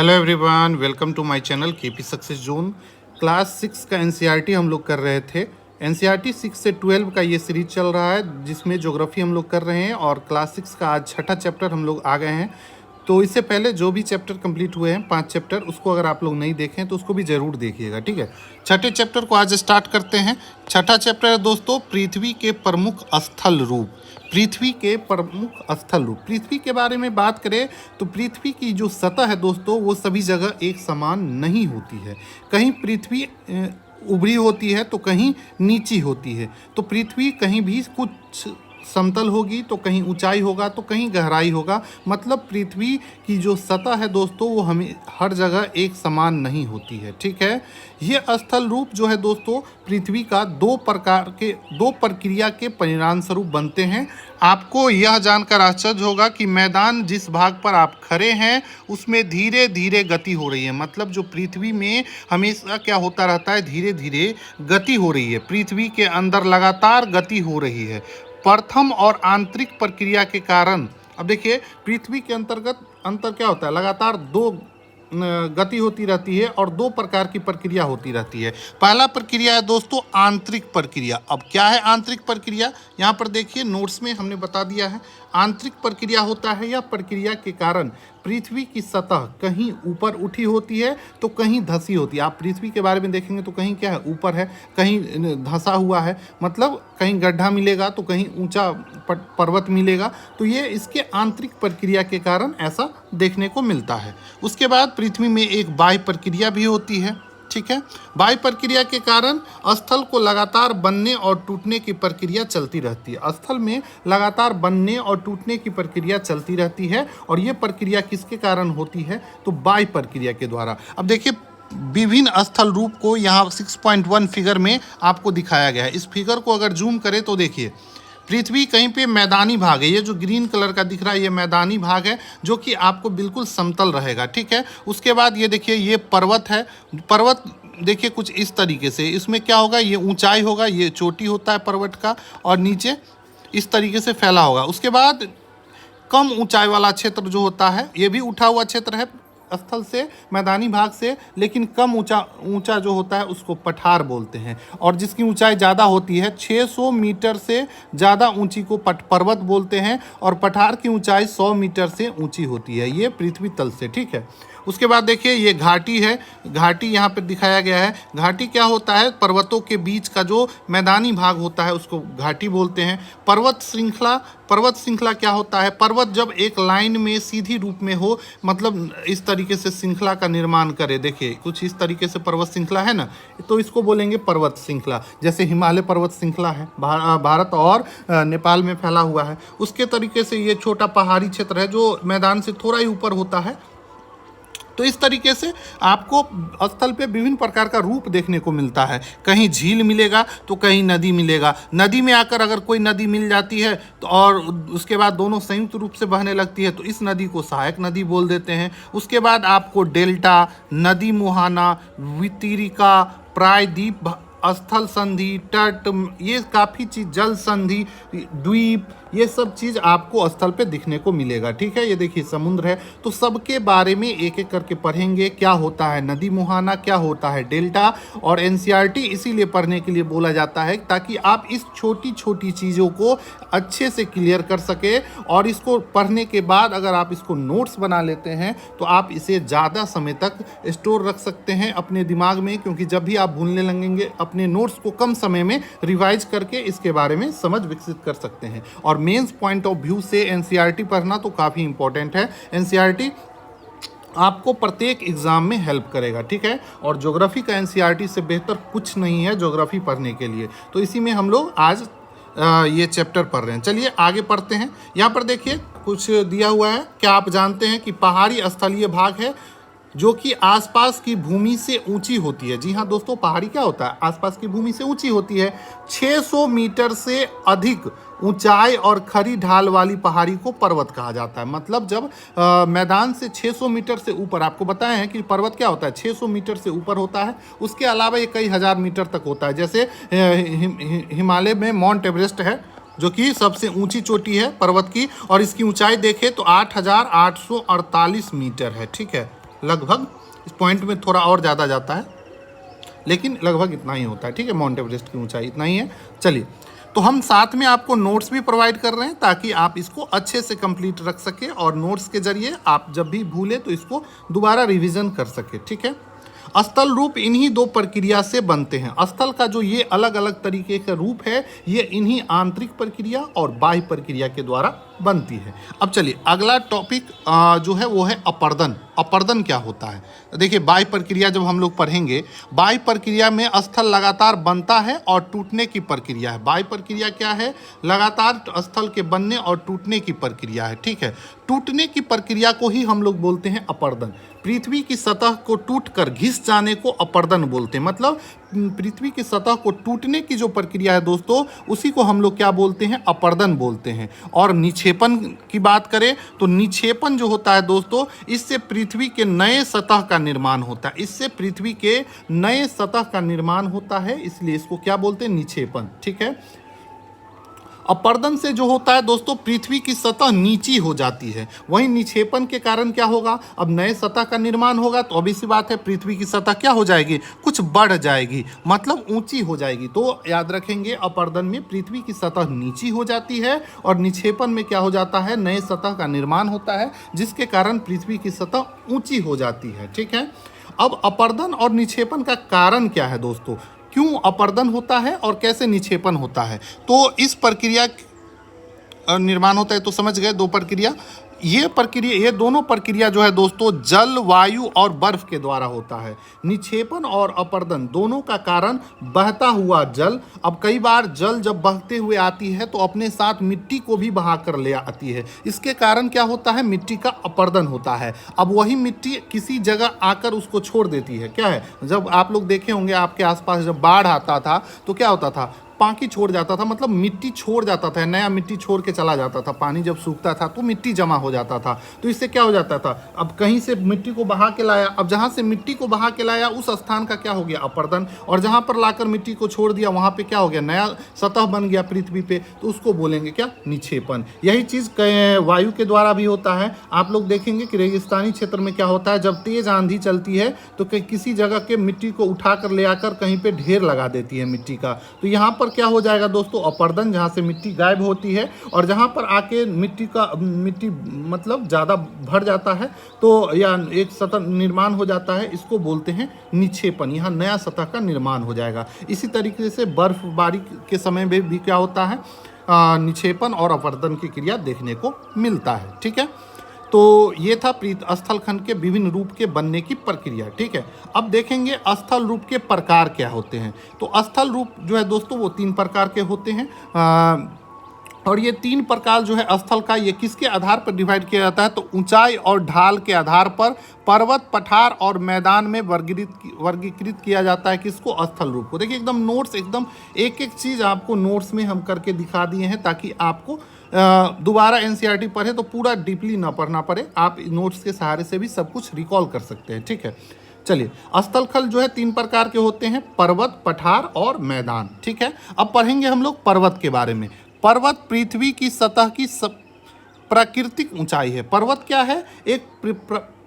Hello everyone, welcome to my channel KP success zone. Class 6 का NCERT हम लोग कर रहे थे। एनसीईआरटी 6 से 12 का ये सीरीज चल रहा है जिसमें ज्योग्राफी हम लोग कर रहे हैं और क्लास 6 का आज छठा चैप्टर हम लोग आ गए हैं। तो इससे पहले जो भी चैप्टर कंप्लीट हुए हैं 5 चैप्टर, उसको अगर आप लोग नहीं देखें तो उसको भी ज़रूर देखिएगा, ठीक है। छठे चैप्टर को आज स्टार्ट करते हैं। छठा चैप्टर है दोस्तों, पृथ्वी के प्रमुख स्थल रूप। पृथ्वी के प्रमुख स्थल रूप, पृथ्वी के बारे में बात करें तो पृथ्वी की जो सतह है दोस्तों वो सभी जगह एक समान नहीं होती है। कहीं पृथ्वी उभरी होती है तो कहीं नीची होती है। तो पृथ्वी कहीं भी कुछ समतल होगी तो कहीं ऊंचाई होगा तो कहीं गहराई होगा। मतलब पृथ्वी की जो सतह है दोस्तों वो हमें हर जगह एक समान नहीं होती है, ठीक है। ये स्थल रूप जो है दोस्तों पृथ्वी का दो प्रक्रिया के परिणाम स्वरूप बनते हैं। आपको यह जानकर आश्चर्य होगा कि मैदान जिस भाग पर आप खड़े हैं उसमें धीरे धीरे गति हो रही है। मतलब जो पृथ्वी में हमेशा क्या होता रहता है, धीरे धीरे गति हो रही है। पृथ्वी के अंदर लगातार गति हो रही है। प्रथम और आंतरिक प्रक्रिया के कारण, अब देखिए पृथ्वी के अंतर्गत अंतर क्या होता है, लगातार दो गति होती रहती है और दो प्रकार की प्रक्रिया होती रहती है। पहला प्रक्रिया है दोस्तों आंतरिक प्रक्रिया। अब क्या है आंतरिक प्रक्रिया, यहाँ पर देखिए नोट्स में हमने बता दिया है। आंतरिक प्रक्रिया होता है यह प्रक्रिया के कारण पृथ्वी की सतह कहीं ऊपर उठी होती है तो कहीं धंसी होती है। आप पृथ्वी के बारे में देखेंगे तो कहीं क्या है, ऊपर है, कहीं धंसा हुआ है, मतलब कहीं गड्ढा मिलेगा तो कहीं ऊंचा पर्वत मिलेगा। तो ये इसके आंतरिक प्रक्रिया के कारण ऐसा देखने को मिलता है। उसके बाद पृथ्वी में एक बाह्य प्रक्रिया भी होती है, ठीक है। बाह्य प्रक्रिया के कारण स्थल को लगातार बनने और टूटने की प्रक्रिया चलती रहती है। स्थल में लगातार बनने और टूटने की प्रक्रिया चलती रहती है और ये प्रक्रिया किसके कारण होती है, तो बाह्य प्रक्रिया के द्वारा। अब देखिए विभिन्न स्थल रूप को यहाँ 6.1 फिगर में आपको दिखाया गया है। इस फिगर को अगर जूम करें तो देखिए पृथ्वी कहीं पे मैदानी भाग है, ये जो ग्रीन कलर का दिख रहा है ये मैदानी भाग है जो कि आपको बिल्कुल समतल रहेगा, ठीक है। उसके बाद ये देखिए ये पर्वत है। पर्वत देखिए कुछ इस तरीके से, इसमें क्या होगा, ये ऊंचाई होगा, ये चोटी होता है पर्वत का और नीचे इस तरीके से फैला होगा। उसके बाद कम ऊंचाई वाला क्षेत्र जो होता है ये भी उठा हुआ क्षेत्र है स्थल से, मैदानी भाग से, लेकिन कम ऊंचा जो होता है उसको पठार बोलते हैं। और जिसकी ऊंचाई ज़्यादा होती है 600 मीटर से ज़्यादा ऊंची को पर्वत बोलते हैं और पठार की ऊंचाई 100 मीटर से ऊंची होती है, ये पृथ्वी तल से, ठीक है। उसके बाद देखिए ये घाटी है, घाटी यहाँ पर दिखाया गया है। घाटी क्या होता है, पर्वतों के बीच का जो मैदानी भाग होता है उसको घाटी बोलते हैं। पर्वत श्रृंखला क्या होता है, पर्वत जब एक लाइन में सीधी रूप में हो, मतलब इस तरीके से श्रृंखला का निर्माण करे, देखिए कुछ इस तरीके से पर्वत श्रृंखला है ना, तो इसको बोलेंगे पर्वत श्रृंखला। जैसे हिमालय पर्वत श्रृंखला है, भारत और नेपाल में फैला हुआ है, उसके तरीके से ये छोटा पहाड़ी क्षेत्र है जो मैदान से थोड़ा ही ऊपर होता है। तो इस तरीके से आपको स्थल पे विभिन्न प्रकार का रूप देखने को मिलता है। कहीं झील मिलेगा तो कहीं नदी मिलेगा। नदी में आकर अगर कोई नदी मिल जाती है तो और उसके बाद दोनों संयुक्त रूप से बहने लगती है तो इस नदी को सहायक नदी बोल देते हैं। उसके बाद आपको डेल्टा, नदी मुहाना, वितरिका, प्रायद्वीप, स्थल संधि, तट, ये काफ़ी चीज़, जल संधि, द्वीप, ये सब चीज़ आपको स्थल पे दिखने को मिलेगा, ठीक है। ये देखिए समुद्र है, तो सबके बारे में एक एक करके पढ़ेंगे। क्या होता है नदी मुहाना, क्या होता है डेल्टा। और एनसीईआरटी इसीलिए पढ़ने के लिए बोला जाता है ताकि आप इस छोटी छोटी चीज़ों को अच्छे से क्लियर कर सके। और इसको पढ़ने के बाद अगर आप इसको नोट्स बना लेते हैं तो आप इसे ज़्यादा समय तक स्टोर रख सकते हैं अपने दिमाग में, क्योंकि जब भी आप भूलने लगेंगे अपने नोट्स को कम समय में रिवाइज करके इसके बारे में समझ विकसित कर सकते हैं। और मेंस पॉइंट ऑफ व्यू से एनसीईआरटी पढ़ना तो काफ़ी इंपॉर्टेंट है। एनसीईआरटी आपको प्रत्येक एग्जाम में हेल्प करेगा, ठीक है। और ज्योग्राफी का एनसीईआरटी से बेहतर कुछ नहीं है ज्योग्राफी पढ़ने के लिए। तो इसी में हम लोग आज ये चैप्टर पढ़ रहे हैं। चलिए आगे पढ़ते हैं। यहाँ पर देखिए कुछ दिया हुआ है। क्या आप जानते हैं कि पहाड़ी स्थलीय भाग है जो कि आसपास की भूमि से ऊंची होती है। जी हाँ दोस्तों, पहाड़ी क्या होता है, आसपास की भूमि से ऊंची होती है। 600 मीटर से अधिक ऊंचाई और खड़ी ढाल वाली पहाड़ी को पर्वत कहा जाता है। मतलब जब मैदान से 600 मीटर से ऊपर, आपको बताए हैं कि पर्वत क्या होता है, 600 मीटर से ऊपर होता है। उसके अलावा ये कई हजार मीटर तक होता है। जैसे हिमालय में माउंट एवरेस्ट है जो कि सबसे ऊंची चोटी है पर्वत की, और इसकी ऊंचाई देखें तो 8,848 मीटर है, ठीक है। लगभग। इस पॉइंट में थोड़ा और ज़्यादा जाता है, लेकिन लगभग इतना ही होता है, ठीक है। माउंट एवरेस्ट की ऊंचाई इतना ही है। चलिए, तो हम साथ में आपको नोट्स भी प्रोवाइड कर रहे हैं ताकि आप इसको अच्छे से कंप्लीट रख सके और नोट्स के जरिए आप जब भी भूले तो इसको दोबारा रिवीजन कर सके, ठीक है। स्थल रूप इन्हीं दो प्रक्रिया से बनते हैं। स्थल का जो ये अलग अलग तरीके का रूप है, ये इन्हीं आंतरिक प्रक्रिया और बाह्य प्रक्रिया के द्वारा बनती है। अब चलिए अगला टॉपिक जो है वो है अपर्दन। अपर्दन क्या होता है? देखिए, बाह्य प्रक्रिया जब हम लोग पढ़ेंगे, बाह्य प्रक्रिया में स्थल लगातार बनता है और टूटने की प्रक्रिया है। बाह्य प्रक्रिया क्या है? लगातार स्थल के बनने और टूटने की प्रक्रिया है, ठीक है। टूटने की प्रक्रिया को ही हम लोग बोलते हैं अपर्दन। पृथ्वी की सतह को टूटकर घिस जाने को अपर्दन बोलते हैं। मतलब पृथ्वी की सतह को टूटने की जो प्रक्रिया है दोस्तों, उसी को हम लोग क्या बोलते हैं? अपर्दन बोलते हैं। और निक्षेपण की बात करें तो निक्षेपण जो होता है दोस्तों, इससे पृथ्वी के नए सतह का निर्माण होता है। इससे पृथ्वी के नए सतह का निर्माण होता है, इसलिए इसको क्या बोलते हैं? निक्षेपण, ठीक है। अपर्दन से जो होता है दोस्तों, पृथ्वी की सतह नीची हो जाती है। वहीं निक्षेपण के कारण क्या होगा? अब नए सतह का निर्माण होगा तो obvious सी बात है, पृथ्वी की सतह क्या हो जाएगी? कुछ बढ़ जाएगी, मतलब ऊंची हो जाएगी। तो याद रखेंगे, अपर्दन में पृथ्वी की सतह नीची हो जाती है और निक्षेपण में क्या हो जाता है? नए सतह का निर्माण होता है, जिसके कारण पृथ्वी की सतह ऊंची हो जाती है, ठीक है। अब अपर्दन और निक्षेपण का कारण क्या है दोस्तों? क्यों अपर्दन होता है और कैसे निक्षेपण होता है? तो इस प्रक्रिया निर्माण होता है, तो समझ गए दो प्रक्रिया। ये दोनों प्रक्रिया जो है दोस्तों, जल, वायु और बर्फ के द्वारा होता है। निक्षेपण और अपर्दन दोनों का कारण बहता हुआ जल। अब कई बार जल जब बहते हुए आती है तो अपने साथ मिट्टी को भी बहा कर ले आती है। इसके कारण क्या होता है? मिट्टी का अपर्दन होता है। अब वही मिट्टी किसी जगह आकर उसको छोड़ देती है। क्या है? जब आप लोग देखे होंगे आपके आसपास जब बाढ़ आता था तो क्या होता था? पानी छोड़ जाता था, मतलब मिट्टी छोड़ जाता था, नया मिट्टी छोड़ के चला जाता था। पानी जब सूखता था तो मिट्टी जमा हो जाता था। तो इससे क्या हो जाता था? अब कहीं से मिट्टी को बहा के लाया, अब जहाँ से मिट्टी को बहा के लाया उस स्थान का क्या हो गया? अपर्दन। और जहाँ पर लाकर मिट्टी को छोड़ दिया वहाँ पे क्या हो गया? नया सतह बन गया पृथ्वी पे, तो उसको बोलेंगे क्या? निक्षेपण। यही चीज़ वायु के द्वारा भी होता है। आप लोग देखेंगे कि रेगिस्तानी क्षेत्र में क्या होता है, जब तेज आंधी चलती है तो किसी जगह के मिट्टी को उठाकर ले आकर कहीं पे ढेर लगा देती है मिट्टी का। तो यहाँ पर क्या हो जाएगा दोस्तों? अपर्दन, जहाँ से मिट्टी गायब होती है और जहाँ पर आके मिट्टी मतलब ज़्यादा भर जाता है तो या एक सतह निर्माण हो जाता है, इसको बोलते हैं निक्षेपण। यहाँ नया सतह का निर्माण हो जाएगा। इसी तरीके से बर्फबारी के समय में भी क्या होता है? निक्षेपण और अपर्दन की क्रिया देखने को मिलता है, ठीक है। तो ये था स्थल खंड के विभिन्न रूप के बनने की प्रक्रिया, ठीक है। अब देखेंगे स्थल रूप के प्रकार क्या होते हैं। तो स्थल रूप जो है दोस्तों वो 3 प्रकार के होते हैं। और ये 3 प्रकार जो है स्थल का, ये किसके आधार पर डिवाइड किया जाता है? तो ऊंचाई और ढाल के आधार पर पर्वत, पठार और मैदान में वर्गीकृत किया जाता है। किसको? स्थल रूप को। देखिए एकदम नोट्स, एकदम एक एक चीज़ आपको नोट्स में हम करके दिखा दिए हैं ताकि आपको दोबारा एनसीईआरटी पढ़े तो पूरा डीपली ना पढ़ना पड़े, आप नोट्स के सहारे से भी सब कुछ रिकॉल कर सकते हैं, ठीक है। चलिए, स्थलखंड जो है 3 प्रकार के होते हैं, पर्वत, पठार और मैदान, ठीक है। अब पढ़ेंगे हम लोग पर्वत के बारे में। पर्वत पृथ्वी की सतह की प्राकृतिक ऊंचाई है। पर्वत क्या है? एक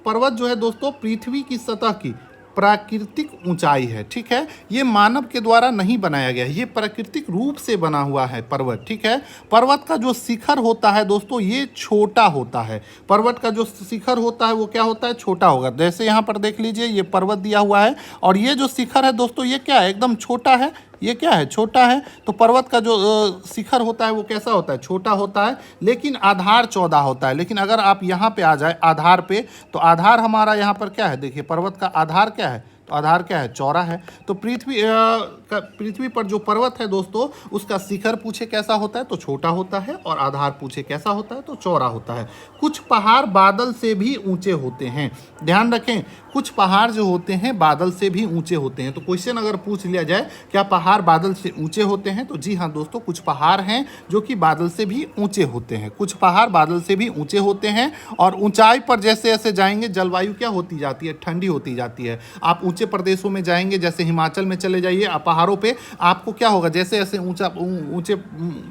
पर्वत जो है दोस्तों पृथ्वी की सतह की प्राकृतिक ऊंचाई है, ठीक है। ये मानव के द्वारा नहीं बनाया गया है, ये प्राकृतिक रूप से बना हुआ है पर्वत, ठीक है। पर्वत का जो शिखर होता है दोस्तों, ये छोटा होता है। पर्वत का जो शिखर होता है वो क्या होता है? छोटा होगा। जैसे यहाँ पर देख लीजिए, ये पर्वत दिया हुआ है और ये जो शिखर है दोस्तों, ये क्या है? एकदम छोटा है। ये क्या है? छोटा है। तो पर्वत का जो शिखर होता है वो कैसा होता है? छोटा होता है, लेकिन आधार 14 होता है। लेकिन अगर आप यहाँ पे आ जाए आधार पे, तो आधार हमारा यहाँ पर क्या है? देखिए पर्वत का आधार क्या है? तो आधार क्या है? चौड़ा है। तो पृथ्वी पर जो पर्वत है दोस्तों, उसका शिखर पूछे कैसा होता है? तो छोटा होता है। और आधार पूछे कैसा होता है? तो चौड़ा होता है। कुछ पहाड़ बादल से भी ऊंचे होते हैं। ध्यान रखें, कुछ पहाड़ जो होते हैं बादल से भी ऊंचे होते हैं। तो क्वेश्चन अगर पूछ लिया जाए क्या पहाड़ बादल से ऊंचे होते हैं, तो जी हाँ दोस्तों, कुछ पहाड़ हैं जो कि बादल से भी ऊंचे होते हैं। कुछ पहाड़ बादल से भी ऊंचे होते हैं। और ऊंचाई पर जैसे जैसे जाएंगे जलवायु क्या होती जाती है? ठंडी होती जाती है। आप ऊंचे ऊंचे प्रदेशों में जाएंगे, जैसे हिमाचल में चले जाइए, आप पहाड़ों पे आपको क्या होगा, जैसे जैसे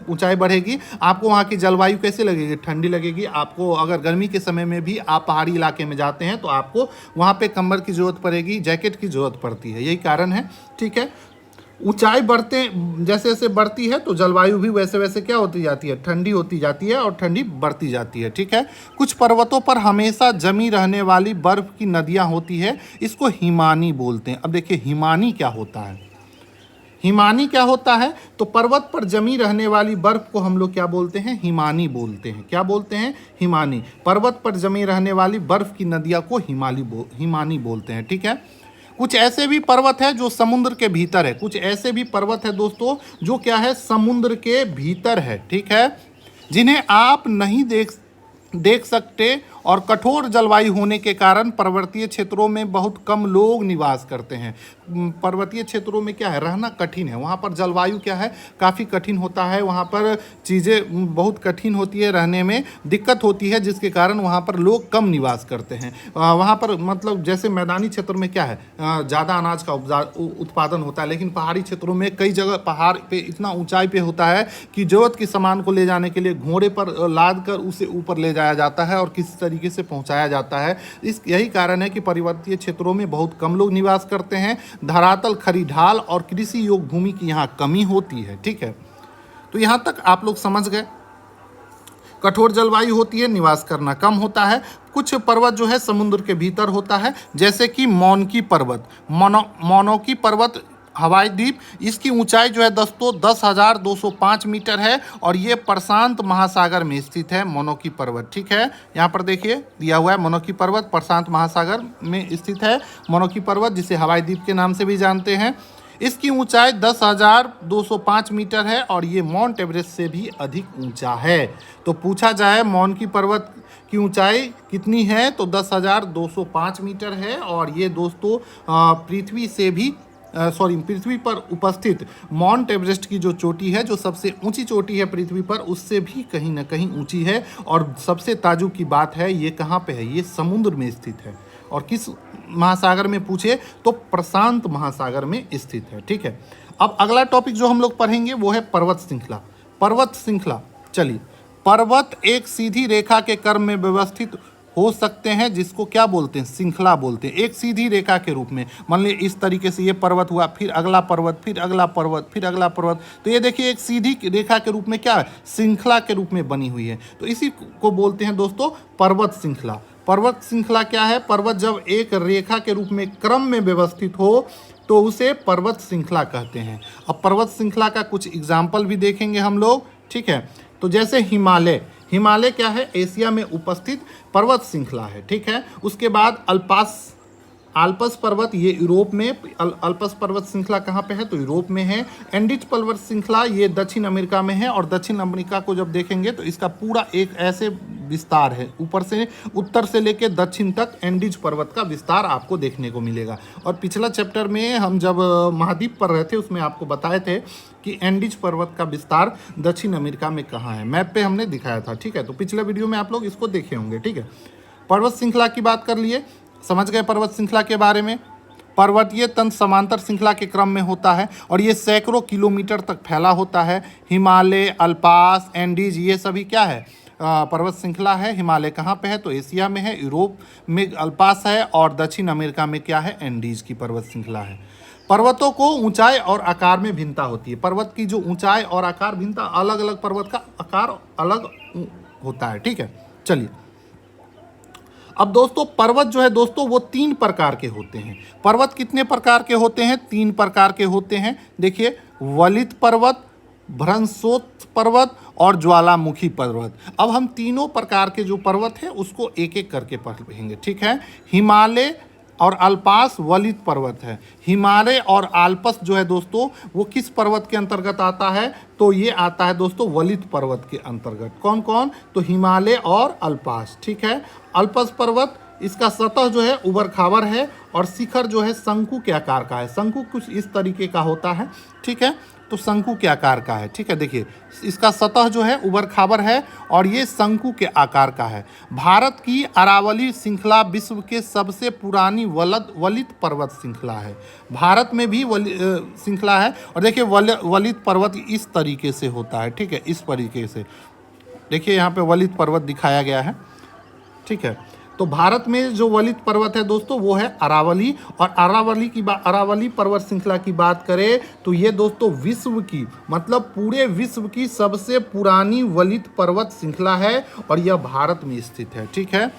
ऊंचाई बढ़ेगी आपको वहाँ की जलवायु कैसे लगेगी, ठंडी लगेगी आपको। अगर गर्मी के समय में भी आप पहाड़ी इलाके में जाते हैं तो आपको वहाँ पे कंबल की ज़रूरत पड़ेगी, जैकेट की ज़रूरत पड़ती है, यही कारण है। ठीक है, ऊंचाई बढ़ते जैसे जैसे बढ़ती है तो जलवायु भी वैसे वैसे क्या होती जाती है, ठंडी होती जाती है और ठंडी बढ़ती जाती है। ठीक है, कुछ पर्वतों पर हमेशा जमी रहने वाली बर्फ की नदियां होती है, इसको हिमानी बोलते हैं। अब देखिए हिमानी क्या होता है, हिमानी क्या होता है, तो पर्वत पर जमी रहने वाली बर्फ को हम लोग क्या बोलते हैं, हिमानी बोलते हैं। क्या बोलते हैं, हिमानी। पर्वत पर जमी रहने वाली बर्फ की नदियां को हिमानी बोलते हैं। ठीक है, कुछ ऐसे भी पर्वत है जो समुद्र के भीतर है, कुछ ऐसे भी पर्वत है दोस्तों जो क्या है, समुद्र के भीतर है। ठीक है, जिन्हें आप नहीं देख सकते और कठोर जलवायु होने के कारण पर्वतीय क्षेत्रों में बहुत कम लोग निवास करते हैं। पर्वतीय क्षेत्रों में क्या है, रहना कठिन है, वहाँ पर जलवायु क्या है, काफ़ी कठिन होता है, वहाँ पर चीज़ें बहुत कठिन होती है, रहने में दिक्कत होती है, जिसके कारण वहाँ पर लोग कम निवास करते हैं। वहाँ पर मतलब जैसे मैदानी क्षेत्र में क्या है, ज़्यादा अनाज का उत्पादन होता है, लेकिन पहाड़ी क्षेत्रों में कई जगह पहाड़ पे इतना ऊंचाई पे होता है कि ज़रूरत की सामान को ले जाने के लिए घोड़े पर लाद कर उसे ऊपर ले जाया जाता है और किसी तरीके से पहुंचाया जाता है। यही कारण है कि पर्वतीय क्षेत्रों में बहुत कम लोग निवास करते हैं। धरातल, खरी ढाल और कृषि योग्य भूमि की यहाँ कमी होती है। ठीक है, तो यहाँ तक आप लोग समझ गए। कठोर जलवायु होती है, निवास करना कम होता है। कुछ पर्वत जो है समुद्र के भीतर होता है, जैसे कि मौनकी पर्वत, मोनोकी पर्वत हवाई द्वीप, इसकी ऊंचाई जो है 10,205 मीटर है और ये प्रशांत महासागर में स्थित है, मोनोकी पर्वत। ठीक है, यहाँ पर देखिए दिया हुआ है मोनोकी पर्वत प्रशांत महासागर में स्थित है। मोनोकी पर्वत जिसे हवाई द्वीप के नाम से भी जानते हैं, इसकी ऊंचाई 10,205 मीटर है और ये माउंट एवरेस्ट से भी अधिक ऊंचा है। तो पूछा जाए मोनकी पर्वत की ऊंचाई कितनी है, तो 10,205 मीटर है और ये दोस्तों पृथ्वी पर उपस्थित माउंट एवरेस्ट की जो चोटी है, जो सबसे ऊंची चोटी है पृथ्वी पर, उससे भी कहीं ना कहीं ऊंची है। और सबसे ताजुब की बात है, ये कहाँ पे है, ये समुद्र में स्थित है। और किस महासागर में पूछे तो प्रशांत महासागर में स्थित है। ठीक है, अब अगला टॉपिक जो हम लोग पढ़ेंगे वो है पर्वत श्रृंखला। पर्वत श्रृंखला, चलिए, पर्वत एक सीधी रेखा के क्रम में व्यवस्थित हो सकते हैं, जिसको क्या बोलते हैं, श्रृंखला बोलते हैं। एक सीधी रेखा के रूप में, मान लीजिए इस तरीके से ये पर्वत हुआ, फिर अगला पर्वत, फिर अगला पर्वत, फिर अगला पर्वत, तो ये देखिए एक सीधी रेखा के रूप में क्या है, श्रृंखला के रूप में बनी हुई है। तो इसी को बोलते हैं दोस्तों पर्वत श्रृंखला। पर्वत श्रृंखला क्या है, पर्वत जब एक रेखा के रूप में क्रम में व्यवस्थित हो तो उसे पर्वत श्रृंखला कहते हैं। अब पर्वत श्रृंखला का कुछ एग्जाम्पल भी देखेंगे हम लोग। ठीक है, तो जैसे हिमालय, हिमालय क्या है, एशिया में उपस्थित पर्वत श्रृंखला है। ठीक है, उसके बाद आल्पस पर्वत, ये यूरोप में, अल्पस पर्वत श्रृंखला कहाँ पे है, तो यूरोप में है। एंडीज पर्वत श्रृंखला ये दक्षिण अमेरिका में है और दक्षिण अमेरिका को जब देखेंगे तो इसका पूरा एक ऐसे विस्तार है, ऊपर से उत्तर से लेकर दक्षिण तक एंडीज पर्वत का विस्तार आपको देखने को मिलेगा। और पिछला चैप्टर में हम जब महाद्वीप पर रहे थे उसमें आपको बताए थे कि एंडीज पर्वत का विस्तार दक्षिण अमेरिका में कहाँ है, मैप पे हमने दिखाया था। ठीक है, तो पिछले वीडियो में आप लोग इसको देखे होंगे। ठीक है, पर्वत श्रृंखला की बात कर लिए, समझ गए पर्वत श्रृंखला के बारे में। पर्वतीय तंत्र समांतर श्रृंखला के क्रम में होता है और ये सैकड़ों किलोमीटर तक फैला होता है। हिमालय, अल्पास, एंडीज, ये सभी क्या है, पर्वत श्रृंखला है। हिमालय कहाँ पे है, तो एशिया में है, यूरोप में अल्पास है और दक्षिण अमेरिका में क्या है, एंडीज की पर्वत श्रृंखला है। पर्वतों को ऊंचाई और आकार में भिन्नता होती है। पर्वत की जो ऊंचाई और आकार भिन्नता, अलग अलग पर्वत का आकार अलग होता है। ठीक है, चलिए, अब दोस्तों पर्वत जो है दोस्तों वो 3 प्रकार के होते हैं। पर्वत कितने प्रकार के होते हैं, 3 प्रकार के होते हैं। देखिए, वलित पर्वत, भ्रंशोत्थ पर्वत और ज्वालामुखी पर्वत। अब हम तीनों प्रकार के जो पर्वत है उसको एक एक करके पढ़ेंगे। ठीक है, हिमालय और अल्पास वलित पर्वत है। हिमालय और आल्पस जो है दोस्तों वो किस पर्वत के अंतर्गत आता है, तो ये आता है दोस्तों वलित पर्वत के अंतर्गत। कौन कौन, तो हिमालय और अल्पास। ठीक है, अल्पस पर्वत, इसका सतह जो है उबड़ खाबड़ है और शिखर जो है शंकु के आकार का है। शंकु कुछ इस तरीके का होता है। ठीक है, तो शंकु के आकार का है। ठीक है, देखिए इसका सतह जो है उबड़ खाबड़ है और ये शंकु के आकार का है। भारत की अरावली श्रृंखला विश्व के सबसे पुरानी वलित पर्वत श्रृंखला है। भारत में भी श्रृंखला है और देखिए वलित पर्वत इस तरीके से होता है। ठीक है, इस तरीके से देखिए यहाँ पे वलित पर्वत दिखाया गया है। ठीक है, तो भारत में जो वलित पर्वत है दोस्तों वो है अरावली। और अरावली पर्वत श्रृंखला की बात करें तो ये दोस्तों विश्व की मतलब पूरे विश्व की सबसे पुरानी वलित पर्वत श्रृंखला है और यह भारत में स्थित है। ठीक है,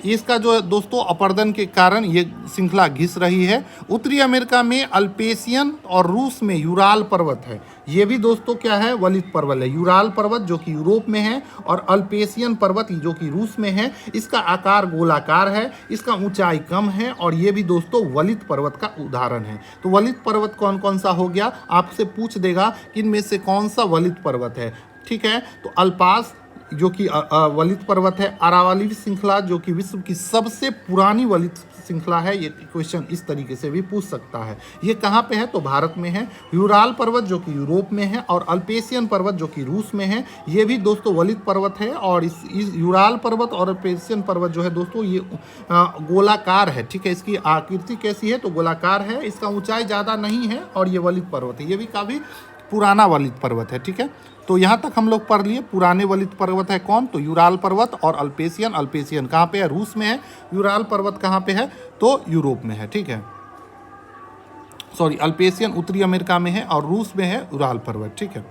इसका जो है दोस्तों अपरदन के कारण ये श्रृंखला घिस रही है। उत्तरी अमेरिका में अल्पेशियन और रूस में यूराल पर्वत है। ये भी दोस्तों क्या है, वलित पर्वत है। यूराल पर्वत जो कि यूरोप में है और अल्पेशियन पर्वत जो कि रूस में है। इसका आकार गोलाकार है, इसका ऊंचाई कम है और ये भी दोस्तों वलित पर्वत का उदाहरण है। तो वलित पर्वत कौन कौन सा हो गया, आपसे पूछ देगा कि इनमें से कौन सा वलित पर्वत है। ठीक है, तो अल्पास जो कि वलित पर्वत है, अरावली श्रृंखला जो कि विश्व की सबसे पुरानी वलित श्रृंखला है। ये क्वेश्चन इस तरीके से भी पूछ सकता है। ये कहाँ पे है, तो भारत में है। यूराल पर्वत जो कि यूरोप में है और अल्पेशियन पर्वत जो कि रूस में है। ये भी दोस्तों वलित पर्वत है और इस यूराल पर्वत और अल्पेशियन पर्वत जो है दोस्तों ये गोलाकार है। ठीक है, इसकी आकृति कैसी है, तो गोलाकार है, इसका ऊंचाई ज़्यादा नहीं है और ये वलित पर्वत है। ये भी काफ़ी पुराना वलित पर्वत है। ठीक है, तो यहाँ तक हम लोग पढ़ लिए। पुराने वलित पर्वत है कौन, तो यूराल पर्वत और अल्पेशियन। अल्पेशियन कहाँ पे है, रूस में है। यूराल पर्वत कहाँ पे है, तो यूरोप में है। ठीक है, सॉरी, अल्पेशियन उत्तरी अमेरिका में है और रूस में है यूराल पर्वत। ठीक है,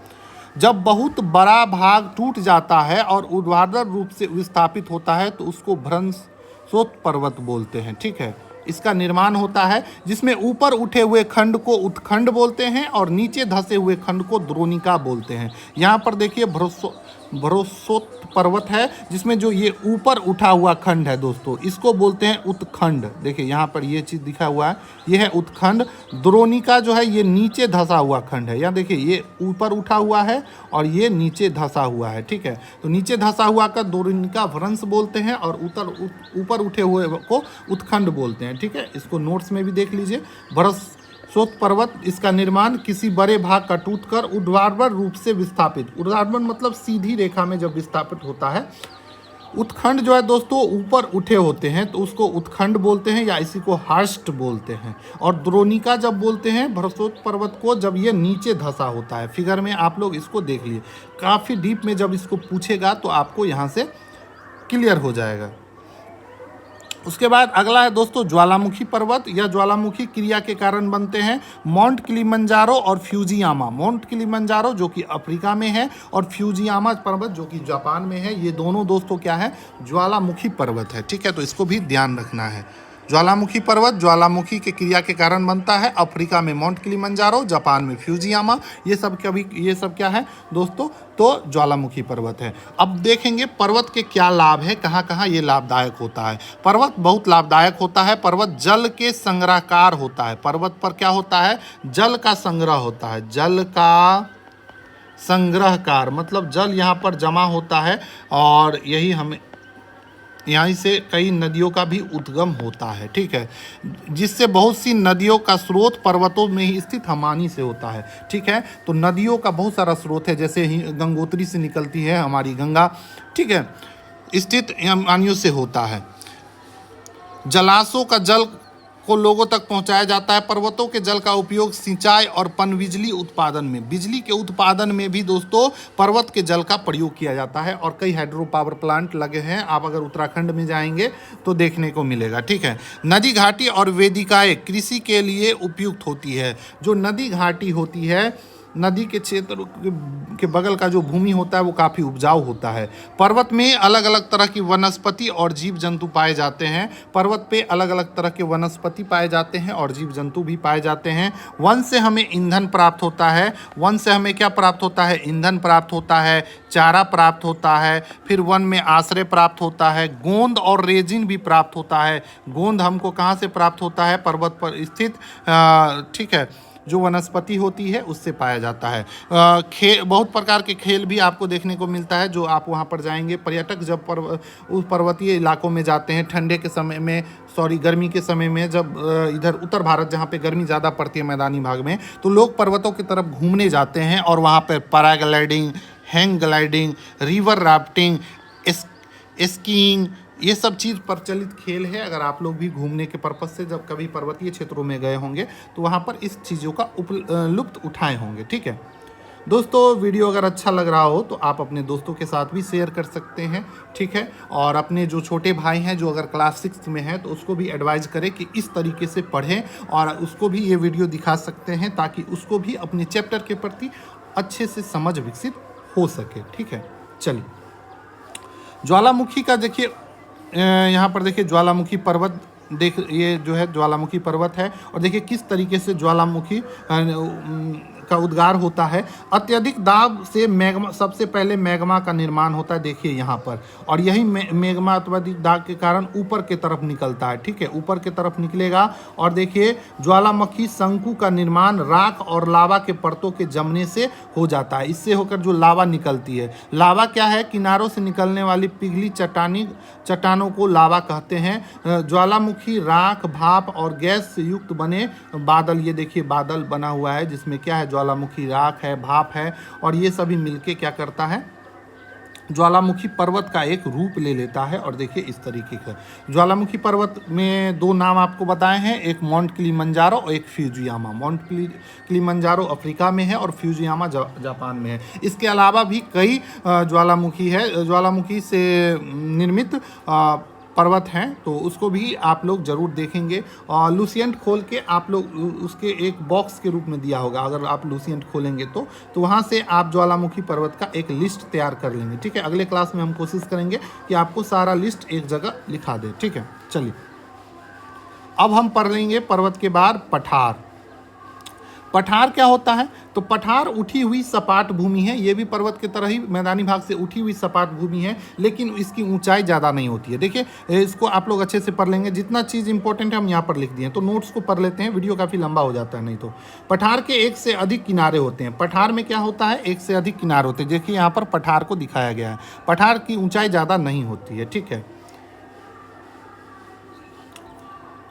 जब बहुत बड़ा भाग टूट जाता है और ऊर्ध्वाधर रूप से विस्थापित होता है तो उसको भ्रंशोत्त पर्वत बोलते हैं। ठीक है, इसका निर्माण होता है जिसमें ऊपर उठे हुए खंड को उत्खंड बोलते हैं और नीचे धंसे हुए खंड को द्रोणिका बोलते हैं। यहाँ पर देखिए भ्रंशोत्त पर्वत है जिसमें जो ये ऊपर उठा हुआ खंड है दोस्तों इसको बोलते हैं उत्खंड। देखिए यहाँ पर ये चीज़ दिखा हुआ है, ये है उत्खंड। द्रोणिका जो है ये नीचे धंसा हुआ खंड है। यहाँ देखिए ये ऊपर उठा हुआ है और ये नीचे धंसा हुआ है। ठीक है, तो नीचे धंसा हुआ का द्रोणिका भ्रंश बोलते हैं और ऊपर उठे हुए को उत्खंड बोलते हैं। ठीक है, इसको नोट्स में भी देख लीजिए। भ्रंशोत्त पर्वत, इसका निर्माण किसी बड़े भाग का टूटकर ऊर्ध्वाधर रूप से विस्थापित, ऊर्ध्वाधर मतलब सीधी रेखा में जब विस्थापित होता है। उत्खंड जो है दोस्तों ऊपर उठे होते हैं तो उसको उत्खंड बोलते हैं या इसी को हर्स्ट बोलते हैं। और द्रोणिका जब बोलते हैं भ्रंशोत्त पर्वत को जब ये नीचे धंसा होता है। फिगर में आप लोग इसको देख लिए, काफ़ी डीप में जब इसको पूछेगा तो आपको यहाँ से क्लियर हो जाएगा। उसके बाद अगला है दोस्तों ज्वालामुखी पर्वत। या ज्वालामुखी क्रिया के कारण बनते हैं माउंट किलिमंजारो और फ्यूजियामा। माउंट किलिमंजारो जो कि अफ्रीका में है और फ्यूजियामा पर्वत जो कि जापान में है। ये दोनों दोस्तों क्या है, ज्वालामुखी पर्वत है। ठीक है, तो इसको भी ध्यान रखना है। ज्वालामुखी पर्वत ज्वालामुखी के क्रिया के कारण बनता है। अफ्रीका में माउंट किलिमंजारो, जापान में फ्यूजियामा। ये सब क्या है दोस्तों, तो ज्वालामुखी पर्वत है। अब देखेंगे पर्वत के क्या लाभ है, कहाँ कहाँ ये लाभदायक होता है। पर्वत बहुत लाभदायक होता है। पर्वत जल के संग्रहकार होता है। पर्वत पर क्या होता है, जल का संग्रह होता है। जल का संग्रहकार मतलब जल यहाँ पर जमा होता है और यही हमें यहाँ से कई नदियों का भी उद्गम होता है। ठीक है, जिससे बहुत सी नदियों का स्रोत पर्वतों में ही स्थित हमानी से होता है। ठीक है, तो नदियों का बहुत सारा स्रोत है, जैसे ही गंगोत्री से निकलती है हमारी गंगा। ठीक है, स्थित हमानियों से होता है। जलाशयों का जल को लोगों तक पहुंचाया जाता है। पर्वतों के जल का उपयोग सिंचाई और पनबिजली उत्पादन में, बिजली के उत्पादन में भी दोस्तों पर्वत के जल का प्रयोग किया जाता है और कई हाइड्रो पावर प्लांट लगे हैं। आप अगर उत्तराखंड में जाएंगे तो देखने को मिलेगा। ठीक है, नदी घाटी और वेदिकाएं कृषि के लिए उपयुक्त होती है। जो नदी घाटी होती है, नदी के क्षेत्र के बगल का जो भूमि होता है वो काफ़ी उपजाऊ होता है। पर्वत में अलग अलग तरह की वनस्पति और जीव जंतु पाए जाते हैं। पर्वत पे अलग अलग तरह के वनस्पति पाए जाते हैं और जीव जंतु भी पाए जाते हैं। वन से हमें ईंधन प्राप्त होता है। वन से हमें क्या प्राप्त होता है, ईंधन प्राप्त होता है, चारा प्राप्त होता है, फिर वन में आश्रय प्राप्त होता है, गोंद और रेजिन भी प्राप्त होता है। गोंद हमको कहाँ से प्राप्त होता है, पर्वत पर स्थित ठीक है जो वनस्पति होती है उससे पाया जाता है। बहुत प्रकार के खेल भी आपको देखने को मिलता है जो आप वहाँ पर जाएंगे। पर्यटक जब उस पर्वतीय इलाकों में जाते हैं ठंडे के समय में, गर्मी के समय में, जब इधर उत्तर भारत जहाँ पे गर्मी ज़्यादा पड़ती है मैदानी भाग में, तो लोग पर्वतों की तरफ घूमने जाते हैं और वहाँ पर paragliding, hang gliding, river rafting, skiing, ये सब चीज़ प्रचलित खेल है। अगर आप लोग भी घूमने के पर्पज़ से जब कभी पर्वतीय क्षेत्रों में गए होंगे तो वहाँ पर इस चीज़ों का लुत्फ़ उठाए होंगे। ठीक है दोस्तों, वीडियो अगर अच्छा लग रहा हो तो आप अपने दोस्तों के साथ भी शेयर कर सकते हैं। ठीक है, और अपने जो छोटे भाई हैं जो अगर क्लास 6 में है तो उसको भी एडवाइज करें कि इस तरीके से पढ़ें, और उसको भी ये वीडियो दिखा सकते हैं ताकि उसको भी अपने चैप्टर के प्रति अच्छे से समझ विकसित हो सके। ठीक है, चलिए ज्वालामुखी का देखिए, यहाँ पर देखिए ज्वालामुखी पर्वत, ये जो है ज्वालामुखी पर्वत है, और देखिए किस तरीके से ज्वालामुखी का उद्गार होता है। अत्यधिक दाब से मैग्मा, सबसे पहले मैग्मा का निर्माण होता है, देखिए यहाँ पर, और यही मैग्मा अत्यधिक दाब के कारण ऊपर के तरफ निकलता है। ठीक है, ऊपर के तरफ निकलेगा, और देखिए ज्वालामुखी शंकु का निर्माण राख और लावा के परतों के जमने से हो जाता है। इससे होकर जो लावा निकलती है, लावा क्या है, किनारों से निकलने वाली पिघली चट्टानों को लावा कहते हैं। ज्वालामुखी राख, भाप और गैस से युक्त बने बादल, ये देखिए बादल बना हुआ है जिसमें क्या है, ज्वालामुखी राख है, भाप है, और ये सभी मिलके क्या करता है, ज्वालामुखी पर्वत का एक रूप ले लेता है। और देखिए इस तरीके का ज्वालामुखी पर्वत में दो नाम आपको बताए हैं, एक माउंट किलिमंजारो और एक फ्यूजियामा। माउंट किलिमंजारो अफ्रीका में है और फ्यूजियामा जापान में है। इसके अलावा भी कई ज्वालामुखी है, ज्वालामुखी से निर्मित पर्वत हैं, तो उसको भी आप लोग ज़रूर देखेंगे। और लुसिएंट खोल के आप लोग उसके एक बॉक्स के रूप में दिया होगा, अगर आप लुसिएंट खोलेंगे तो वहाँ से आप ज्वालामुखी पर्वत का एक लिस्ट तैयार कर लेंगे। ठीक है, अगले क्लास में हम कोशिश करेंगे कि आपको सारा लिस्ट एक जगह लिखा दे। ठीक है, चलिए अब हम पढ़ लेंगे पर्वत के बाद पठार। पठार क्या होता है, तो पठार उठी हुई सपाट भूमि है। ये भी पर्वत की तरह ही मैदानी भाग से उठी हुई सपाट भूमि है, लेकिन इसकी ऊंचाई ज़्यादा नहीं होती है। देखिए इसको आप लोग अच्छे से पढ़ लेंगे, जितना चीज़ इंपॉर्टेंट है हम यहाँ पर लिख दिए, तो नोट्स को पढ़ लेते हैं, वीडियो काफ़ी लंबा हो जाता है नहीं तो। पठार के एक से अधिक किनारे होते हैं। पठार में क्या होता है, एक से अधिक किनारे होते हैं। देखिए यहाँ पर पठार को दिखाया गया है, पठार की ऊँचाई ज़्यादा नहीं होती है। ठीक है,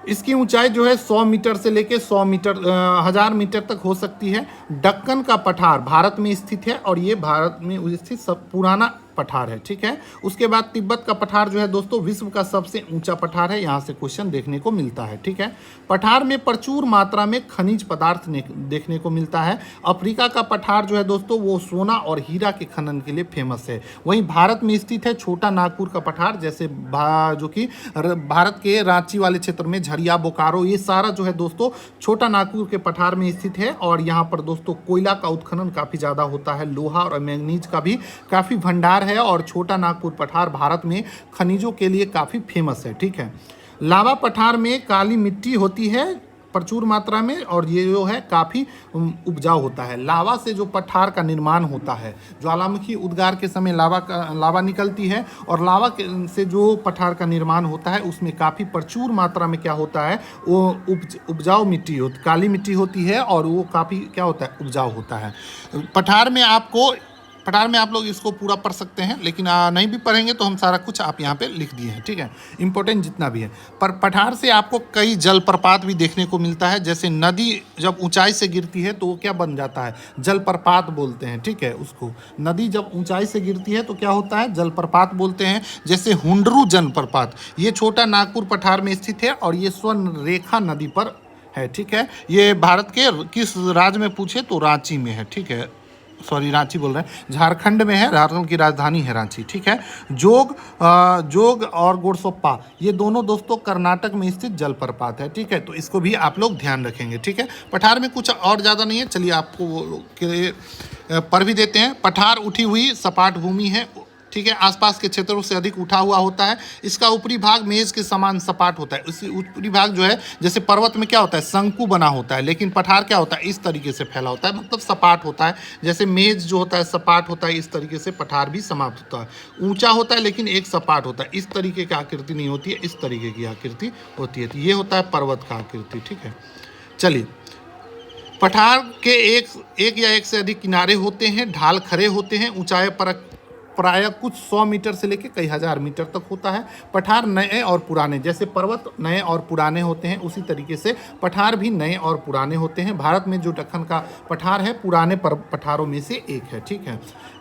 इसकी ऊंचाई जो है 100 मीटर से लेके 100 मीटर 1000 मीटर तक हो सकती है। दक्कन का पठार भारत में स्थित है, और ये भारत में स्थित सब पुराना पठार है। ठीक है, उसके बाद तिब्बत का पठार जो है दोस्तों विश्व का सबसे ऊंचा पठार है, यहाँ से क्वेश्चन देखने को मिलता है। ठीक है, पठार में प्रचुर मात्रा में खनिज पदार्थ देखने को मिलता है। अफ्रीका का पठार जो है दोस्तों वो सोना और हीरा के खनन के लिए फेमस है। वहीं भारत में स्थित है छोटा नागपुर का पठार, जैसे जो कि भारत के रांची वाले क्षेत्र में झरिया, बोकारो, ये सारा जो है दोस्तों छोटा नागपुर के पठार में स्थित है। और यहाँ पर दोस्तों कोयला का उत्खनन काफ़ी ज़्यादा होता है, लोहा और मैंगनीज का भी काफ़ी भंडार है, और छोटा नागपुर पठार भारत में खनिजों के लिए काफ़ी फेमस है। ठीक है, लावा पठार में काली मिट्टी होती है प्रचुर मात्रा में, और ये जो है काफ़ी उपजाऊ होता है। लावा से जो पठार का निर्माण होता है, ज्वालामुखी उद्गार के समय लावा निकलती है, और लावा से जो पठार का निर्माण होता है उसमें काफ़ी प्रचुर मात्रा में क्या होता है, वो उपजाऊ मिट्टी काली मिट्टी होती है, और वो काफ़ी क्या होता है, उपजाऊ होता है। पठार में आप लोग इसको पूरा पढ़ सकते हैं, लेकिन नहीं भी पढ़ेंगे तो हम सारा कुछ आप यहाँ पे लिख दिए हैं। ठीक है, इंपॉर्टेंट जितना भी है। पर पठार से आपको कई जलप्रपात भी देखने को मिलता है, जैसे नदी जब ऊंचाई से गिरती है तो वो क्या बन जाता है, जलप्रपात बोलते हैं। ठीक है, उसको नदी जब ऊंचाई से गिरती है तो क्या होता है, जलप्रपात बोलते हैं। जैसे हुंडरू जलप्रपात, ये छोटा नागपुर पठार में स्थित है, और ये स्वर्ण रेखा नदी पर है। ठीक है, ये भारत के किस राज्य में पूछे तो रांची में है। ठीक है, रांची बोल रहे हैं, झारखंड में है, झारखंड की राजधानी है रांची। ठीक है, जोग और गोड़सोप्पा, ये दोनों दोस्तों कर्नाटक में स्थित जलप्रपात है। ठीक है, तो इसको भी आप लोग ध्यान रखेंगे। ठीक है, पठार में कुछ और ज़्यादा नहीं है, चलिए आपको वो पढ़ भी देते हैं। पठार उठी हुई सपाट भूमि है। ठीक है, आसपास के क्षेत्रों से अधिक उठा हुआ होता है। इसका ऊपरी भाग मेज के समान सपाट होता है। उसी ऊपरी भाग जो है, जैसे पर्वत में क्या होता है, शंकु बना होता है, लेकिन पठार क्या होता है, इस तरीके से फैला होता है, मतलब सपाट होता है। जैसे मेज जो होता है सपाट होता है, इस तरीके से पठार भी समाप्त होता है। ऊंचा होता है लेकिन एक सपाट होता है, इस तरीके की आकृति नहीं होती है, इस तरीके की आकृति होती है। तो ये होता है पर्वत का आकृति। ठीक है, चलिए पठार के एक या एक से अधिक किनारे होते हैं, ढाल खड़े होते हैं, ऊंचाई पर प्रायः कुछ 100 मीटर से लेकर कई हजार मीटर तक होता है। पठार नए और पुराने, जैसे पर्वत नए और पुराने होते हैं उसी तरीके से पठार भी नए और पुराने होते हैं। भारत में जो दक्कन का पठार है पुराने पठारों में से एक है। ठीक है,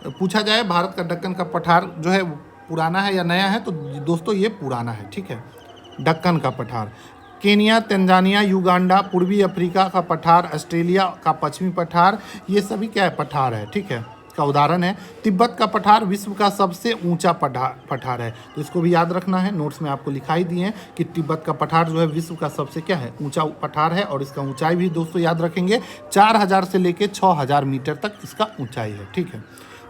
पूछा जाए भारत का दक्कन का पठार जो है पुराना है या नया है, तो दोस्तों ये पुराना है। ठीक है, दक्कन का पठार। केनिया, तंजानिया, युगांडा, पूर्वी अफ्रीका का पठार, ऑस्ट्रेलिया का पश्चिमी पठार, ये सभी क्या है, पठार है। ठीक है, का उदाहरण है। तिब्बत का पठार विश्व का सबसे ऊंचा पठार है, तो इसको भी याद रखना है। नोट्स में आपको लिखाई दिए हैं कि तिब्बत का पठार जो है विश्व का सबसे क्या है, ऊंचा पठार है। और इसका ऊंचाई भी दोस्तों याद रखेंगे 4000 से लेकर 6000 मीटर तक इसका ऊंचाई है। ठीक है,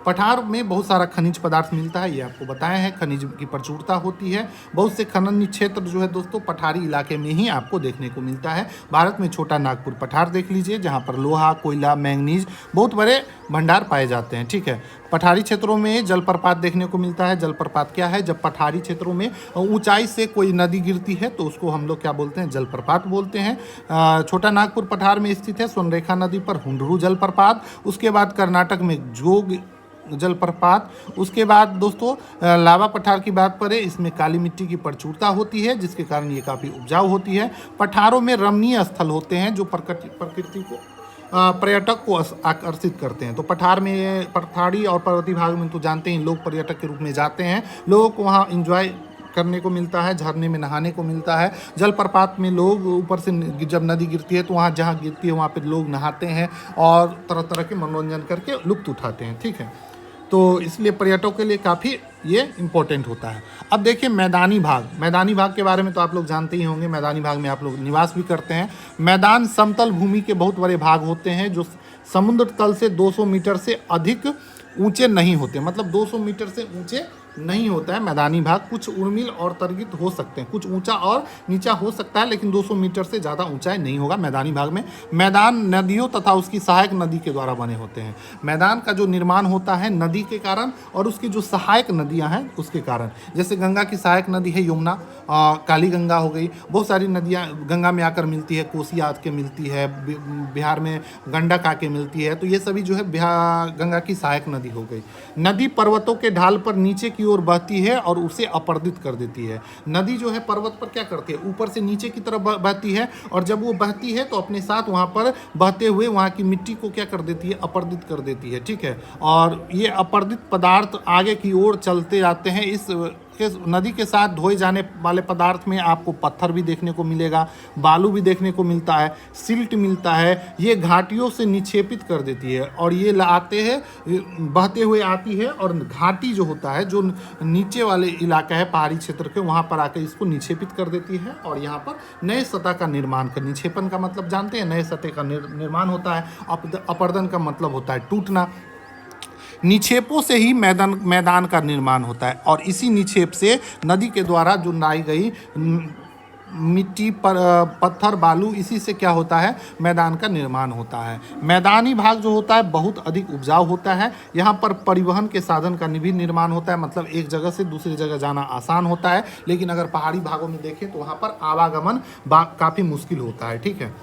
पठार में बहुत सारा खनिज पदार्थ मिलता है, ये आपको बताया है। खनिज की प्रचुरता होती है। बहुत से खनन क्षेत्र जो है दोस्तों पठारी इलाके में ही आपको देखने को मिलता है। भारत में छोटा नागपुर पठार देख लीजिए, जहाँ पर लोहा, कोयला, मैंगनीज बहुत बड़े भंडार पाए जाते हैं। ठीक है, पठारी क्षेत्रों में जलप्रपात देखने को मिलता है। जलप्रपात क्या है, जब पठारी क्षेत्रों में ऊंचाई से कोई नदी गिरती है तो उसको हम लोग क्या बोलते हैं, जलप्रपात बोलते हैं। छोटा नागपुर पठार में स्थित है स्वर्णरेखा नदी पर हुंडरू जलप्रपात। उसके बाद कर्नाटक में जोग जलप्रपात। उसके बाद दोस्तों लावा पठार की बात करें, इसमें काली मिट्टी की प्रचुरता होती है, जिसके कारण ये काफ़ी उपजाऊ होती है। पठारों में रमणीय स्थल होते हैं जो प्रकृति को पर्यटक को आकर्षित करते हैं। तो पठार में, पठारी और पर्वतीय भाग में तो जानते हैं लोग पर्यटक के रूप में जाते हैं, लोगों को वहाँ इंजॉय करने को मिलता है, झरने में नहाने को मिलता है। जलप्रपात में लोग ऊपर से जब नदी गिरती है तो वहाँ जहाँ गिरती है वहाँ पे लोग नहाते हैं और तरह तरह के मनोरंजन करके लुत्फ उठाते हैं। ठीक है, तो इसलिए पर्यटकों के लिए काफ़ी ये इम्पोर्टेंट होता है। अब देखिए मैदानी भाग, मैदानी भाग के बारे में तो आप लोग जानते ही होंगे। मैदानी भाग में आप लोग निवास भी करते हैं। मैदान समतल भूमि के बहुत बड़े भाग होते हैं जो समुद्र तल से 200 मीटर से अधिक ऊंचे नहीं होते, मतलब 200 मीटर से ऊंचे नहीं होता है मैदानी भाग। कुछ उर्मिल और तरगित हो सकते हैं, कुछ ऊंचा और नीचा हो सकता है, लेकिन 200 मीटर से ज़्यादा ऊंचाई नहीं होगा मैदानी भाग में। मैदान नदियों तथा उसकी सहायक नदी के द्वारा बने होते हैं। मैदान का जो निर्माण होता है नदी के कारण और उसकी जो सहायक नदियां हैं उसके कारण। जैसे गंगा की सहायक नदी है यमुना, काली गंगा हो गई, बहुत सारी नदियाँ गंगा में आकर मिलती है। कोसी आके मिलती है, बिहार में गंडक आके मिलती है, तो ये सभी जो है गंगा की सहायक नदी हो गई। नदी पर्वतों के ढाल पर नीचे की ओर बहती है और उसे अपर्दित कर देती है। नदी जो है पर्वत पर क्या करती है, ऊपर से नीचे की तरफ बहती है, और जब वो बहती है तो अपने साथ वहाँ पर बहते हुए वहाँ की मिट्टी को क्या कर देती है, अपर्दित कर देती है। ठीक है, और ये अपर्दित पदार्थ आगे की ओर चलते जाते हैं। इस नदी के साथ धोए जाने वाले पदार्थ में आपको पत्थर भी देखने को मिलेगा, बालू भी देखने को मिलता है, सिल्ट मिलता है। ये घाटियों से निक्षेपित कर देती है और ये आते हैं, बहते हुए आती है, और घाटी जो होता है, जो नीचे वाले इलाका है पहाड़ी क्षेत्र के, वहाँ पर आकर इसको निक्षेपित कर देती है और यहाँ पर नए सतह का निर्माण कर। निक्षेपन का मतलब जानते हैं, नए सतह का निर्माण होता है। अपर्दन का मतलब होता है टूटना। निक्षेपों से ही मैदान का निर्माण होता है, और इसी निक्षेप से नदी के द्वारा जो लाई गई मिट्टी पर पत्थर बालू, इसी से क्या होता है, मैदान का निर्माण होता है। मैदानी भाग जो होता है बहुत अधिक उपजाऊ होता है। यहाँ पर परिवहन के साधन का भी निर्माण होता है, मतलब एक जगह से दूसरी जगह जाना आसान होता है। लेकिन अगर पहाड़ी भागों में देखें तो वहाँ पर आवागमन काफ़ी मुश्किल होता है। ठीक है,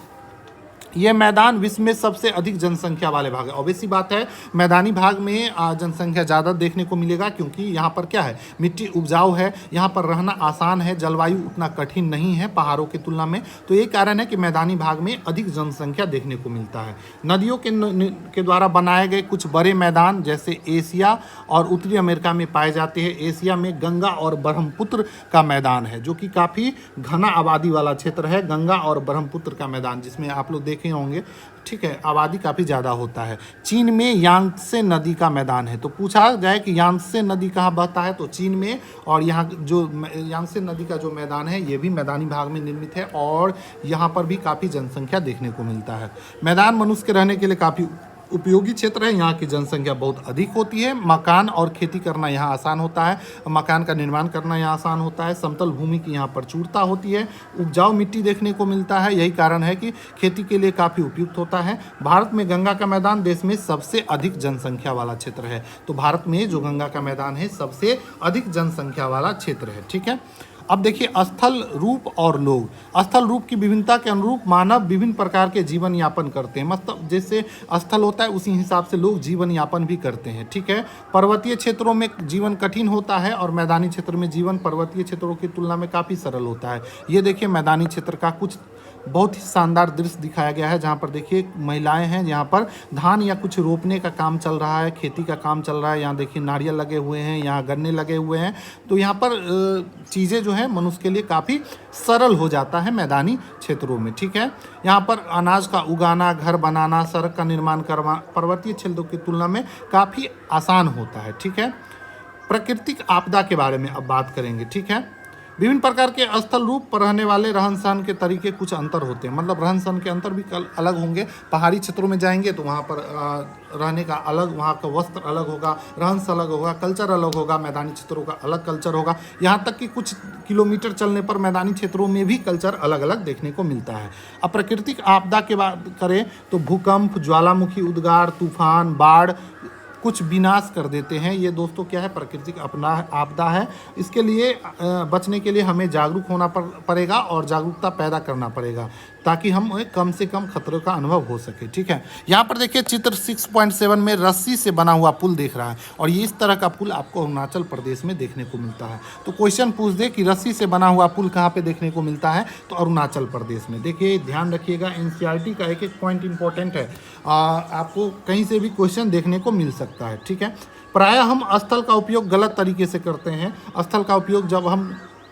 ये मैदान विश्व में सबसे अधिक जनसंख्या वाले भाग है। ऑब्वियस सी बात है, मैदानी भाग में जनसंख्या ज़्यादा देखने को मिलेगा, क्योंकि यहाँ पर क्या है, मिट्टी उपजाऊ है, यहाँ पर रहना आसान है, जलवायु उतना कठिन नहीं है पहाड़ों की तुलना में। तो ये कारण है कि मैदानी भाग में अधिक जनसंख्या देखने को मिलता है। नदियों के द्वारा बनाए गए कुछ बड़े मैदान जैसे एशिया और उत्तरी अमेरिका में पाए जाते हैं। एशिया में गंगा और ब्रह्मपुत्र का मैदान है, जो कि काफ़ी घना आबादी वाला क्षेत्र है। गंगा और ब्रह्मपुत्र का मैदान, जिसमें आप लोग देखे होंगे, ठीक है, आबादी काफ़ी ज़्यादा होता है। चीन में यांत्से नदी का मैदान है। तो पूछा जाए कि यांत्से नदी कहाँ बहता है, तो चीन में। और यहाँ जो यांत्से नदी का जो मैदान है ये भी मैदानी भाग में निर्मित है, और यहाँ पर भी काफ़ी जनसंख्या देखने को मिलता है। मैदान मनुष्य के रहने के लिए काफ़ी उपयोगी क्षेत्र है। यहाँ की जनसंख्या बहुत अधिक होती है। मकान और खेती करना यहाँ आसान होता है, मकान का निर्माण करना यहाँ आसान होता है। समतल भूमि की यहाँ प्रचुरता होती है, उपजाऊ मिट्टी देखने को मिलता है। यही कारण है कि खेती के लिए काफ़ी उपयुक्त होता है। भारत में गंगा का मैदान देश में सबसे अधिक जनसंख्या वाला क्षेत्र है। तो भारत में जो गंगा का मैदान है सबसे अधिक जनसंख्या वाला क्षेत्र है। ठीक है, अब देखिए स्थल, रूप और लोग। स्थल रूप की विभिन्नता के अनुरूप मानव विभिन्न प्रकार के जीवन यापन करते हैं। मतलब जैसे स्थल होता है उसी हिसाब से लोग जीवन यापन भी करते हैं, ठीक है। पर्वतीय क्षेत्रों में जीवन कठिन होता है और मैदानी क्षेत्र में जीवन पर्वतीय क्षेत्रों की तुलना में काफ़ी सरल होता है। ये देखिए मैदानी क्षेत्र का कुछ बहुत ही शानदार दृश्य दिखाया गया है, जहाँ पर देखिए महिलाएं हैं, यहाँ पर धान या कुछ रोपने का काम चल रहा है, खेती का काम चल रहा है। यहाँ देखिए नारियल लगे हुए हैं, यहाँ गन्ने लगे हुए हैं। तो यहाँ पर चीज़ें जो है मनुष्य के लिए काफ़ी सरल हो जाता है मैदानी क्षेत्रों में, ठीक है। यहाँ पर अनाज का उगाना, घर बनाना, सड़क का निर्माण करना पर्वतीय क्षेत्रों की तुलना में काफ़ी आसान होता है, ठीक है। प्राकृतिक आपदा के बारे में अब बात करेंगे, ठीक है। विभिन्न प्रकार के स्थल रूप पर रहने वाले रहन सहन के तरीके कुछ अंतर होते हैं। मतलब रहन सहन के अंतर भी अलग होंगे। पहाड़ी क्षेत्रों में जाएंगे तो वहाँ पर रहने का अलग, वहाँ का वस्त्र अलग होगा, रहन सहन अलग होगा, कल्चर अलग होगा। मैदानी क्षेत्रों का अलग कल्चर होगा। यहाँ तक कि कुछ किलोमीटर चलने पर मैदानी क्षेत्रों में भी कल्चर अलग अलग देखने को मिलता है। अब प्राकृतिक आपदा के बात करें तो भूकंप, ज्वालामुखी उद्गार, तूफान, बाढ़ कुछ विनाश कर देते हैं। ये दोस्तों क्या है, प्राकृतिक अपना आपदा है। इसके लिए बचने के लिए हमें जागरूक होना पड़ेगा और जागरूकता पैदा करना पड़ेगा ताकि हम कम से कम खतरों का अनुभव हो सके, ठीक है। यहाँ पर देखिए चित्र 6.7 में रस्सी से बना हुआ पुल देख रहा है और ये इस तरह का पुल आपको अरुणाचल प्रदेश में देखने को मिलता है। तो क्वेश्चन पूछ दे कि रस्सी से बना हुआ पुल कहाँ पे देखने को मिलता है, तो अरुणाचल प्रदेश में। देखिए ध्यान रखिएगा, एनसीईआरटी का एक एक पॉइंट इंपॉर्टेंट है, आपको कहीं से भी क्वेश्चन देखने को मिल सकता है, ठीक है। प्रायः हम स्थल का उपयोग गलत तरीके से करते हैं। स्थल का उपयोग जब हम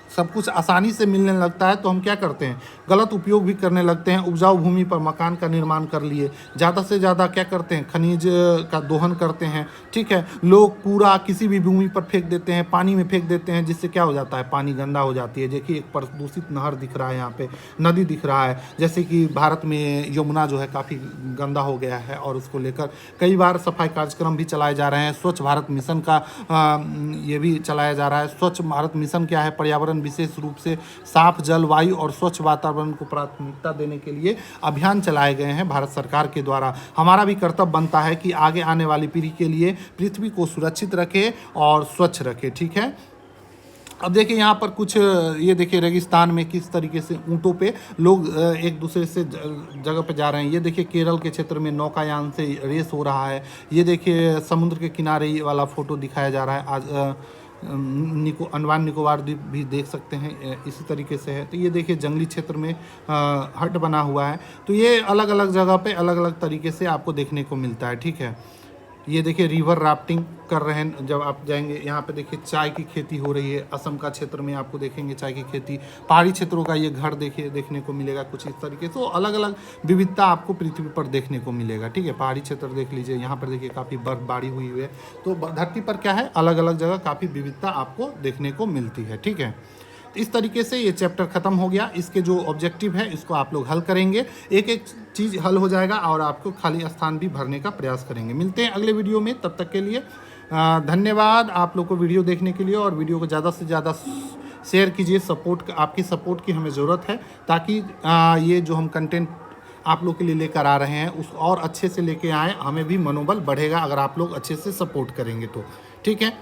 सब कुछ आसानी से मिलने लगता है तो हम क्या करते हैं, गलत उपयोग भी करने लगते हैं। उपजाऊ भूमि पर मकान का निर्माण कर लिए, ज़्यादा से ज़्यादा क्या करते हैं, खनिज का दोहन करते हैं, ठीक है। लोग कूड़ा किसी भी भूमि पर फेंक देते हैं, पानी में फेंक देते हैं, जिससे क्या हो जाता है, पानी गंदा हो जाती है। देखिए एक प्रदूषित नहर दिख रहा है, यहाँ पे नदी दिख रहा है। जैसे कि भारत में यमुना जो है काफ़ी गंदा हो गया है और उसको लेकर कई बार सफाई कार्यक्रम भी चलाए जा रहे हैं। स्वच्छ भारत मिशन का ये भी चलाया जा रहा है। स्वच्छ भारत मिशन क्या है, पर्यावरण विशेष रूप से साफ जल, वायु और स्वच्छ वातावरण को प्राथमिकता देने के लिए अभियान चलाए गए हैं भारत सरकार के द्वारा। हमारा भी कर्तव्य बनता है कि आगे आने वाली पीढ़ी के लिए पृथ्वी को सुरक्षित रखें और स्वच्छ रखें, ठीक है। अब देखिए यहाँ पर कुछ ये देखिए रेगिस्तान में किस तरीके से ऊँटों पे लोग एक दूसरे से जगह पे जा रहे हैं। ये देखिए केरल के क्षेत्र में नौकायान से रेस हो रहा है। ये देखिए समुद्र के किनारे वाला फ़ोटो दिखाया जा रहा है। आज अंडमान निकोबार द्वीप भी देख सकते हैं, इसी तरीके से है। तो ये देखिए जंगली क्षेत्र में हट बना हुआ है। तो ये अलग अलग जगह पे अलग अलग तरीके से आपको देखने को मिलता है, ठीक है। ये देखिए रिवर राफ्टिंग कर रहे हैं जब आप जाएंगे। यहाँ पे देखिए चाय की खेती हो रही है। असम का क्षेत्र में आपको देखेंगे चाय की खेती। पहाड़ी क्षेत्रों का ये घर देखिए देखने को मिलेगा कुछ इस तरीके से। तो अलग अलग विविधता आपको पृथ्वी पर देखने को मिलेगा, ठीक है। पहाड़ी क्षेत्र देख लीजिए, यहाँ पर देखिए काफ़ी बर्फबारी हुई है। तो धरती पर क्या है, अलग अलग जगह काफ़ी विविधता आपको देखने को मिलती है, ठीक है। इस तरीके से ये चैप्टर ख़त्म हो गया। इसके जो ऑब्जेक्टिव है इसको आप लोग हल करेंगे, एक एक चीज़ हल हो जाएगा और आपको खाली स्थान भी भरने का प्रयास करेंगे। मिलते हैं अगले वीडियो में, तब तक के लिए धन्यवाद आप लोग को वीडियो देखने के लिए। और वीडियो को ज़्यादा से ज़्यादा शेयर कीजिए। सपोर्ट, आपकी सपोर्ट की हमें ज़रूरत है ताकि ये जो हम कंटेंट आप लोग के लिए लेकर आ रहे हैं उस और अच्छे से लेके आएँ। हमें भी मनोबल बढ़ेगा अगर आप लोग अच्छे से सपोर्ट करेंगे तो, ठीक है।